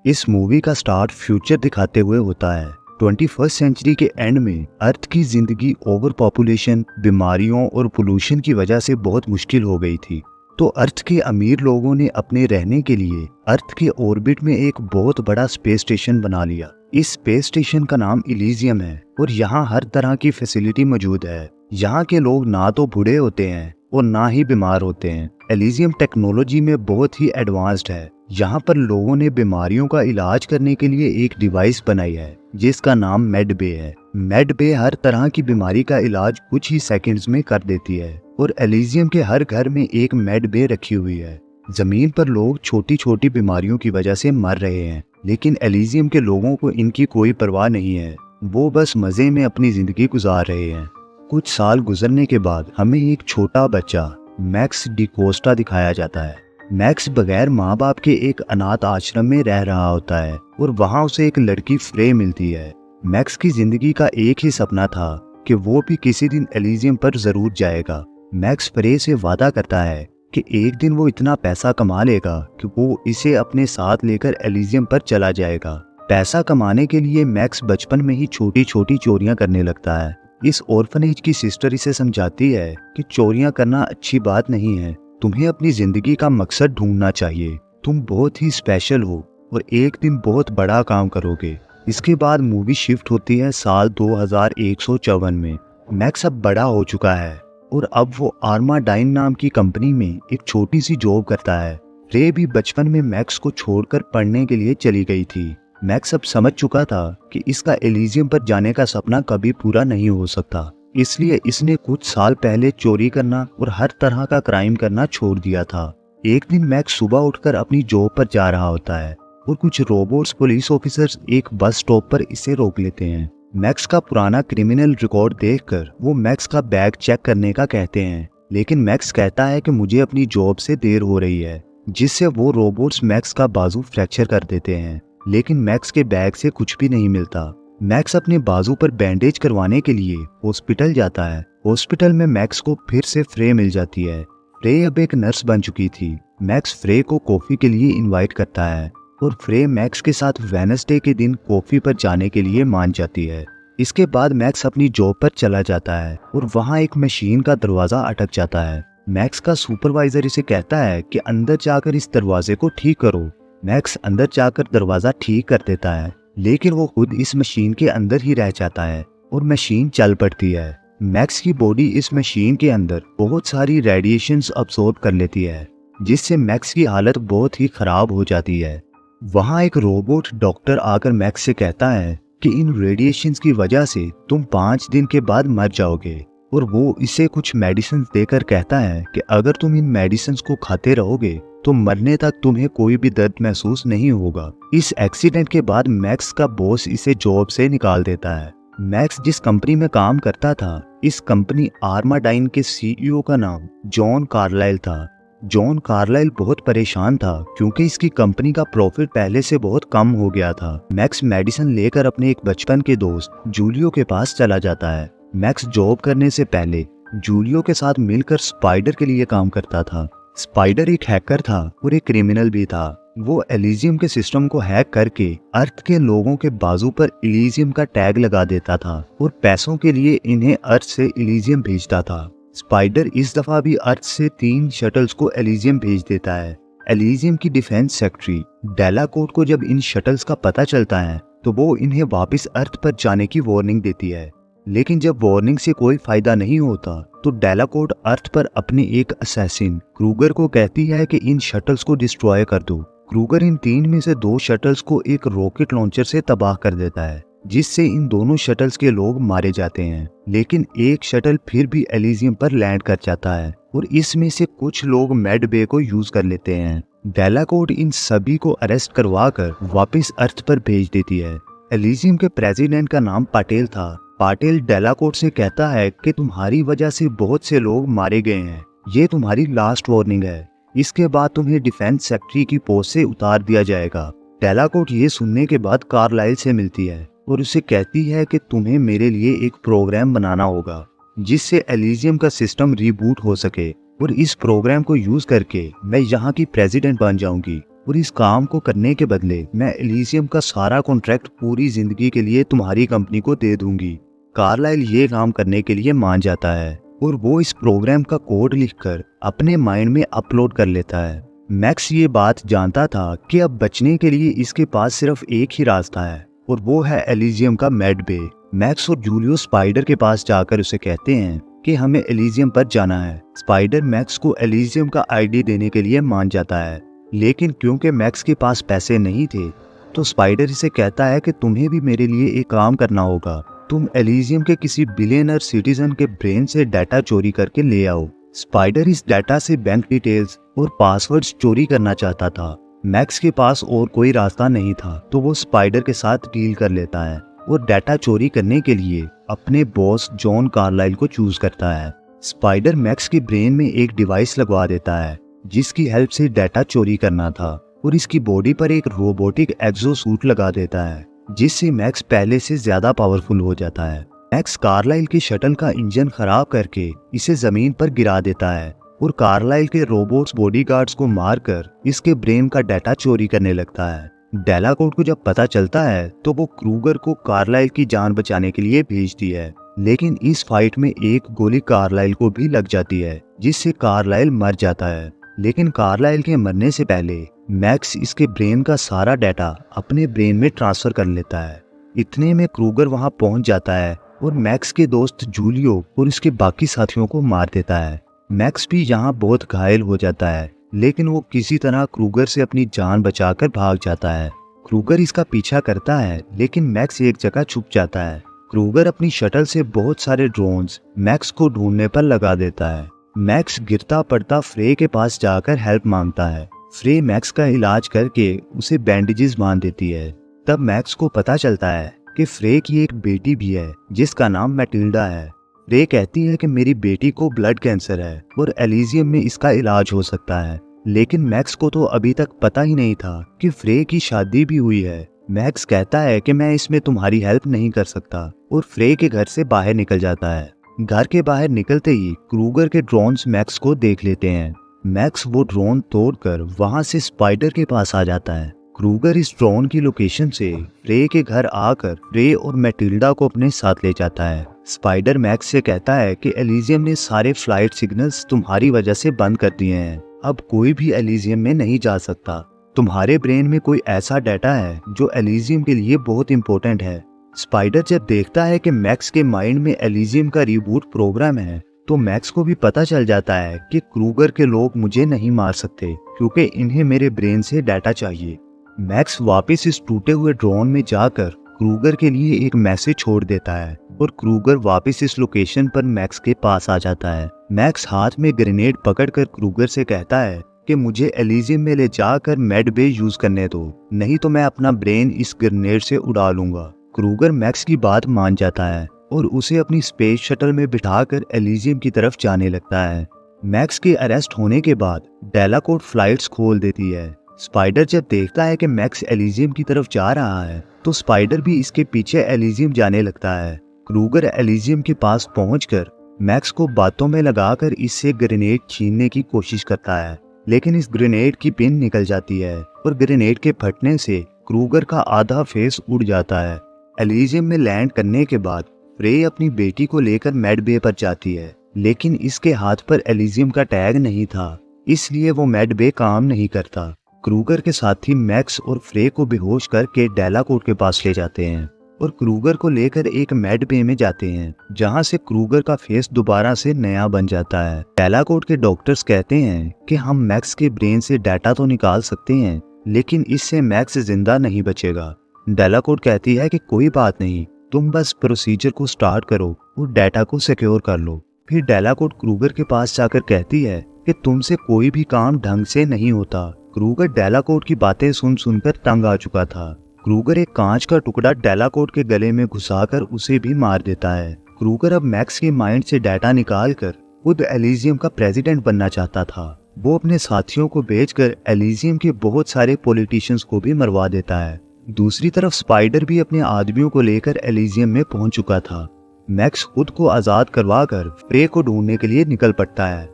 इस मूवी का start future दिखाते हुए होता है। 21st सेंचुरी के एंड में अर्थ की जिंदगी ओवर पॉपुलेशन, बीमारियों और पोल्यूशन की वजह से बहुत मुश्किल हो गई थी। तो अर्थ के अमीर लोगों ने अपने रहने के लिए अर्थ के ऑर्बिट में एक बहुत बड़ा स्पेस स्टेशन बना लिया। इस स्पेस स्टेशन का नाम इलीजियम है और यहाँ हर तरह की फैसिलिटी मौजूद है। यहाँ के लोग ना तो बूढ़े होते हैं और ना ही बीमार होते हैं। इलीजियम टेक्नोलॉजी में बहुत ही एडवांस्ड है। यहाँ पर लोगों ने बीमारियों का इलाज करने के लिए एक डिवाइस बनाई है जिसका नाम मेडबे है। मेडबे हर तरह की बीमारी का इलाज कुछ ही सेकंड्स में कर देती है और इलीजियम के हर घर में एक मेडबे रखी हुई है। जमीन पर लोग छोटी छोटी बीमारियों की वजह से मर रहे हैं, लेकिन इलीजियम के लोगों को इनकी कोई परवाह नहीं है। वो बस मजे में अपनी जिंदगी गुजार रहे हैं। कुछ साल गुजरने के बाद हमें एक छोटा बच्चा मैक्स डिकोस्टा दिखाया जाता है। मैक्स बगैर माँ बाप के एक अनाथ आश्रम में रह रहा होता है और वहाँ उसे एक लड़की फ्रे मिलती है। मैक्स की जिंदगी का एक ही सपना था कि वो भी किसी दिन इलीजियम पर जरूर जाएगा। मैक्स फ्रे से वादा करता है कि एक दिन वो इतना पैसा कमा लेगा कि वो इसे अपने साथ लेकर इलीजियम पर चला जाएगा। पैसा कमाने के लिए मैक्स बचपन में ही छोटी छोटी चोरियां करने लगता है। इस ऑर्फनेज की सिस्टर इसे समझाती है कि चोरियां करना अच्छी बात नहीं है, तुम्हें अपनी जिंदगी का मकसद ढूंढना चाहिए। तुम बहुत ही स्पेशल हो और एक दिन बहुत बड़ा काम करोगे। इसके बाद मूवी शिफ्ट होती है साल 2154 में। मैक्स अब बड़ा हो चुका है और अब वो आर्माडाइन नाम की कंपनी में एक छोटी सी जॉब करता है। रे भी बचपन में मैक्स को छोड़कर पढ़ने के लिए चली गई थी। मैक्स अब समझ चुका था कि इसका इलीजियम पर जाने का सपना कभी पूरा नहीं हो सकता, इसलिए इसने कुछ साल पहले चोरी करना और हर तरह का क्राइम करना छोड़ दिया था। एक दिन मैक्स सुबह उठकर अपनी जॉब पर जा रहा होता है और कुछ रोबोट्स पुलिस ऑफिसर्स एक बस स्टॉप पर इसे रोक लेते हैं। मैक्स का पुराना क्रिमिनल रिकॉर्ड देखकर वो मैक्स का बैग चेक करने का कहते हैं, लेकिन मैक्स कहता है कि मुझे अपनी जॉब से देर हो रही है, जिससे वो रोबोट्स मैक्स का बाजू फ्रैक्चर कर देते हैं। लेकिन मैक्स के बैग से कुछ भी नहीं मिलता। मैक्स अपने बाजू पर बैंडेज करवाने के लिए हॉस्पिटल जाता है। हॉस्पिटल में मैक्स को फिर से फ्रे मिल जाती है। फ्रे अब एक नर्स बन चुकी थी। मैक्स फ्रे को कॉफी के लिए इनवाइट करता है और फ्रे मैक्स के साथ वेडनेसडे के दिन कॉफी पर जाने के लिए मान जाती है। इसके बाद मैक्स अपनी जॉब पर चला जाता है और वहाँ एक मशीन का दरवाजा अटक जाता है। मैक्स का सुपरवाइजर इसे कहता है कि अंदर जाकर इस दरवाजे को ठीक करो। मैक्स अंदर जाकर दरवाजा ठीक कर देता है, लेकिन वो खुद इस मशीन के अंदर ही रह जाता है और मशीन चल पड़ती है। मैक्स की बॉडी इस मशीन के अंदर बहुत सारी रेडिएशंस अब्सॉर्ब कर लेती है, जिससे मैक्स की हालत बहुत ही खराब हो जाती है। वहाँ एक रोबोट डॉक्टर आकर मैक्स से कहता है कि इन रेडिएशंस की वजह से तुम 5 दिन के बाद मर जाओगे, और वो इसे कुछ मेडिसिन देकर कहता है कि अगर तुम इन मेडिसिन को खाते रहोगे तो मरने तक तुम्हें कोई भी दर्द महसूस नहीं होगा। इस एक्सीडेंट के बाद मैक्स का बॉस इसे जॉब से निकाल देता है। मैक्स जिस कंपनी में काम करता था, इस कंपनी आर्माडाइन के सीईओ का नाम जॉन कार्लाइल था। जॉन कार्लाइल बहुत परेशान था क्योंकि इसकी कंपनी का प्रॉफिट पहले से बहुत कम हो गया था। मैक्स मेडिसिन लेकर अपने एक बचपन के दोस्त जूलियो के पास चला जाता है। मैक्स जॉब करने से पहले जूलियो के साथ मिलकर स्पाइडर के लिए काम करता था। स्पाइडर एक हैकर था और एक क्रिमिनल भी था। वो इलीजियम के सिस्टम को हैक करके अर्थ के लोगों के बाजू पर इलीजियम का टैग लगा देता था और पैसों के लिए इन्हें अर्थ से इलीजियम भेजता था। स्पाइडर इस दफा भी अर्थ से 3 शटल्स को इलीजियम भेज देता है। इलीजियम की डिफेंस सेक्रेटरी डेलाकोर्ट को जब इन शटल्स का पता चलता है तो वो इन्हें वापस अर्थ पर जाने की वार्निंग देती है, लेकिन जब वार्निंग से कोई फायदा नहीं होता तो डेलाकोर्ट अर्थ पर अपने एक असैसिन क्रूगर को कहती है कि इन शटल्स को डिस्ट्रॉय कर दो। क्रूगर इन 3 में से 2 शटल्स को एक रॉकेट लॉन्चर से तबाह कर देता है, जिससे इन दोनों शटल्स के लोग मारे जाते हैं। लेकिन एक शटल फिर भी इलीजियम पर लैंड कर जाता है और इसमें से कुछ लोग मेडबे को यूज कर लेते हैं। डेलाकोर्ट इन सभी को अरेस्ट करवा कर वापिस अर्थ पर भेज देती है। इलीजियम के प्रेसिडेंट का नाम पाटेल था। पाटेल डेलाकोर्ट से कहता है कि तुम्हारी वजह से बहुत से लोग मारे गए हैं, ये तुम्हारी लास्ट वार्निंग है, इसके बाद तुम्हें डिफेंस सेक्रेटरी की पोस्ट से उतार दिया जाएगा। डेलाकोर्ट ये सुनने के बाद कार्लाइल से मिलती है और उसे कहती है कि तुम्हें मेरे लिए एक प्रोग्राम बनाना होगा जिससे इलीजियम का सिस्टम रीबूट हो सके और इस प्रोग्राम को यूज करके मैं यहाँ की प्रेसिडेंट बन जाऊंगी। और इस काम को करने के बदले मैं एलिजियम का सारा कॉन्ट्रैक्ट पूरी जिंदगी के लिए तुम्हारी कंपनी को दे दूंगी। कार्लाइल ये काम करने के लिए मान जाता है और वो इस प्रोग्राम का कोड लिखकर अपने माइंड में अपलोड कर लेता है। मैक्स ये बात जानता था कि अब बचने के लिए इसके पास सिर्फ एक ही रास्ता है और वो है एलिजियम का मेड बे। मैक्स और जूलियो स्पाइडर के पास जाकर उसे कहते हैं कि हमें एलिजियम पर जाना है। स्पाइडर मैक्स को एलिजियम का आईडी देने के लिए मान जाता है, लेकिन क्योंकि मैक्स के पास पैसे नहीं थे तो स्पाइडर इसे कहता है कि तुम्हें भी मेरे लिए एक काम करना होगा। तुम एलिजियम के किसी बिलियनर सिटीजन के ब्रेन से डाटा चोरी करके ले आओ। स्पाइडर इस डाटा से बैंक डिटेल्स और पासवर्ड्स चोरी करना चाहता था। मैक्स के पास और कोई रास्ता नहीं था तो वो स्पाइडर के साथ डील कर लेता है और डाटा चोरी करने के लिए अपने बॉस जॉन कार्लाइल को चूज करता है। स्पाइडर मैक्स के ब्रेन में एक डिवाइस लगवा देता है जिसकी हेल्प से डाटा चोरी करना था और इसकी बॉडी पर एक रोबोटिक एक्सोसूट लगा देता है जिससे मैक्स पहले से ज्यादा पावरफुल हो जाता है। मैक्स कार्लाइल के शटल का इंजन खराब करके इसे जमीन पर गिरा देता है और कार्लाइल के रोबोट्स बॉडीगार्ड्स को मारकर इसके ब्रेन का डाटा चोरी करने लगता है। डेलाकोर्ट को जब पता चलता है तो वो क्रूगर को कार्लाइल की जान बचाने के लिए भेजती है, लेकिन इस फाइट में एक गोली कार्लाइल को भी लग जाती है जिससे कार्लाइल मर जाता है। लेकिन कार्लाइल के मरने से पहले मैक्स इसके ब्रेन का सारा डाटा अपने ब्रेन में ट्रांसफर कर लेता है। इतने में क्रूगर वहां पहुंच जाता है और मैक्स के दोस्त जूलियो और उसके बाकी साथियों को मार देता है। मैक्स भी यहाँ बहुत घायल हो जाता है, लेकिन वो किसी तरह क्रूगर से अपनी जान बचाकर भाग जाता है। क्रूगर इसका पीछा करता है लेकिन मैक्स एक जगह छुप जाता है। क्रूगर अपनी शटल से बहुत सारे ड्रोन्स मैक्स को ढूंढने पर लगा देता है। मैक्स गिरता पड़ता फ्रे के पास जाकर हेल्प मांगता है। फ्रे मैक्स का इलाज करके उसे बैंडेजेस बांध देती है। तब मैक्स को पता चलता है कि फ्रे की एक बेटी भी है जिसका नाम मैटिल्डा है। फ्रे कहती है कि मेरी बेटी को ब्लड कैंसर है और एलिजियम में इसका इलाज हो सकता है, लेकिन मैक्स को तो अभी तक पता ही नहीं था कि फ्रे की शादी भी हुई है। मैक्स कहता है कि मैं इसमें तुम्हारी हेल्प नहीं कर सकता और फ्रे के घर से बाहर निकल जाता है। घर के बाहर निकलते ही क्रूगर के ड्रोन्स मैक्स को देख लेते हैं। मैक्स वो ड्रोन तोड़कर वहां से स्पाइडर के पास आ जाता है। क्रूगर इस ड्रोन की लोकेशन से फ्रे के घर आकर फ्रे और मैटिल्डा को अपने साथ ले जाता है। स्पाइडर मैक्स से कहता है कि एलिजियम ने सारे फ्लाइट सिग्नल्स तुम्हारी वजह से बंद कर दिए हैं, अब कोई भी एलिजियम में नहीं जा सकता। तुम्हारे ब्रेन में कोई ऐसा डाटा है जो एलिजियम के लिए बहुत इंपॉर्टेंट है। स्पाइडर जब देखता है कि मैक्स के माइंड में एलिजियम का रिबूट प्रोग्राम है तो मैक्स को भी पता चल जाता है कि क्रूगर के लोग मुझे नहीं मार सकते क्योंकि इन्हें मेरे ब्रेन से डाटा चाहिए। मैक्स वापस इस टूटे हुए ड्रोन में जाकर क्रूगर के लिए एक मैसेज छोड़ देता है और क्रूगर वापस इस लोकेशन पर मैक्स के पास आ जाता है। मैक्स हाथ में ग्रेनेड पकड़कर क्रूगर से कहता है कि मुझे एलिजियम में ले जाकर मेड बे यूज करने दो, नहीं तो मैं अपना ब्रेन इस ग्रेनेड से उड़ा लूंगा। क्रूगर मैक्स की बात मान जाता है और उसे अपनी स्पेस शटल में बिठाकर एलिजियम की तरफ जाने लगता है। मैक्स के अरेस्ट होने के बाद डेलाकोर्ट फ्लाइट्स खोल देती है। स्पाइडर जब देखता है कि मैक्स एलिजियम की तरफ जा रहा है तो स्पाइडर भी इसके पीछे एलिजियम जाने लगता है। क्रूगर एलिजियम के पास पहुंचकर मैक्स को बातों में लगाकर इससे ग्रेनेड छीनने की कोशिश करता है, लेकिन इस ग्रेनेड की पिन निकल जाती है और ग्रेनेड के फटने से क्रूगर का आधा फेस उड़ जाता है। एलिजियम में लैंड करने के बाद फ्रे अपनी बेटी को लेकर मेड बे पर जाती है, लेकिन इसके हाथ पर एलिजियम का टैग नहीं था, इसलिए वो मेड बे काम नहीं करता। क्रूगर के साथी मैक्स और फ्रे को बेहोश करके डेलाकोर्ट के पास ले जाते हैं और क्रूगर को लेकर एक मेड बे में जाते हैं जहां से क्रूगर का फेस दोबारा से नया बन जाता है। डेलाकोर्ट के डॉक्टर्स कहते हैं कि हम मैक्स के ब्रेन से डाटा तो निकाल सकते हैं, लेकिन इससे मैक्स जिंदा नहीं बचेगा। डेलाकोर्ट कहती है कि कोई बात नहीं, तुम बस प्रोसीजर को स्टार्ट करो और डाटा को सिक्योर कर लो। फिर डेलाकोर्ट क्रूगर के पास जाकर कहती है कि तुमसे कोई भी काम ढंग से नहीं होता। क्रूगर डेलाकोर्ट की बातें सुनकर तंग आ चुका था। क्रूगर एक कांच का टुकड़ा डेलाकोर्ट के गले में घुसाकर उसे भी मार देता है। क्रूगर अब मैक्स के माइंड से डाटा निकालकर खुद एलिजियम का प्रेसिडेंट बनना चाहता था। वो अपने साथियों को भेजकर एलिजियम के बहुत सारे पॉलिटिशियंस को भी मरवा देता है। दूसरी तरफ स्पाइडर भी अपने आदमियों को लेकर एलिजियम में पहुंच चुका था। मैक्स खुद को आजाद करवाकर फ्रे को ढूंढने के लिए निकल पड़ता है।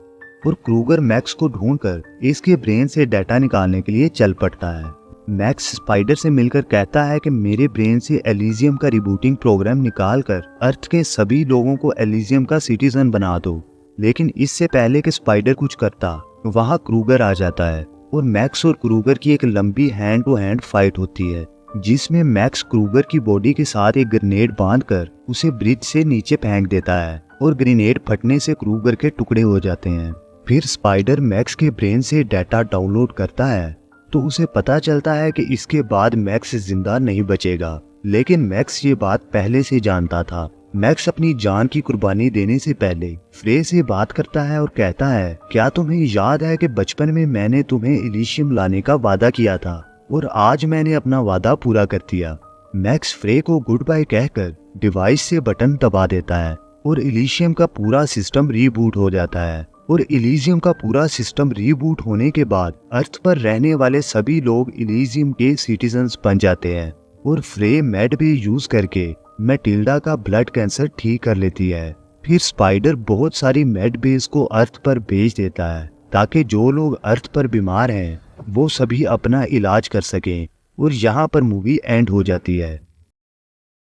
और क्रूगर मैक्स को ढूंढकर इसके ब्रेन से डाटा निकालने के लिए चल पड़ता है। मैक्स स्पाइडर से मिलकर कहता है कि मेरे ब्रेन से एलिजियम का रिबूटिंग प्रोग्राम निकालकर अर्थ के सभी लोगों को एलिजियम का सिटीजन बना दो। लेकिन इससे पहले कि स्पाइडर कुछ करता, वहाँ क्रूगर आ जाता है और मैक्स और क्रूगर की एक लंबी हैंड टू हैंड फाइट होती है, जिसमें मैक्स क्रूगर की बॉडी के साथ एक ग्रेनेड बांधकर उसे ब्रिज से नीचे फेंक देता है और ग्रेनेड फटने से क्रूगर के टुकड़े हो जाते हैं। फिर स्पाइडर मैक्स के ब्रेन से डाटा डाउनलोड करता है तो उसे पता चलता है कि इसके बाद मैक्स जिंदा नहीं बचेगा। लेकिन मैक्स ये बात पहले से जानता था। मैक्स अपनी जान की कुर्बानी देने से पहले फ्रे से बात करता है और कहता है, क्या तुम्हें याद है कि बचपन में मैंने तुम्हें इलिशियम लाने का वादा किया था और आज मैंने अपना वादा पूरा कर दिया। मैक्स फ्रे को गुड बाय कहकर डिवाइस से बटन दबा देता है और इलिशियम का पूरा सिस्टम रीबूट हो जाता है। और इलिजियम का पूरा सिस्टम रीबूट होने के बाद अर्थ पर रहने वाले सभी लोग इलिजियम के सिटीजन्स बन जाते हैं और फ्रे मेड भी यूज करके मैटिल्डा का ब्लड कैंसर ठीक कर लेती है। फिर स्पाइडर बहुत सारी मेड बेस को अर्थ पर भेज देता है ताकि जो लोग अर्थ पर बीमार हैं वो सभी अपना इलाज कर सकें और यहाँ पर मूवी एंड हो जाती है।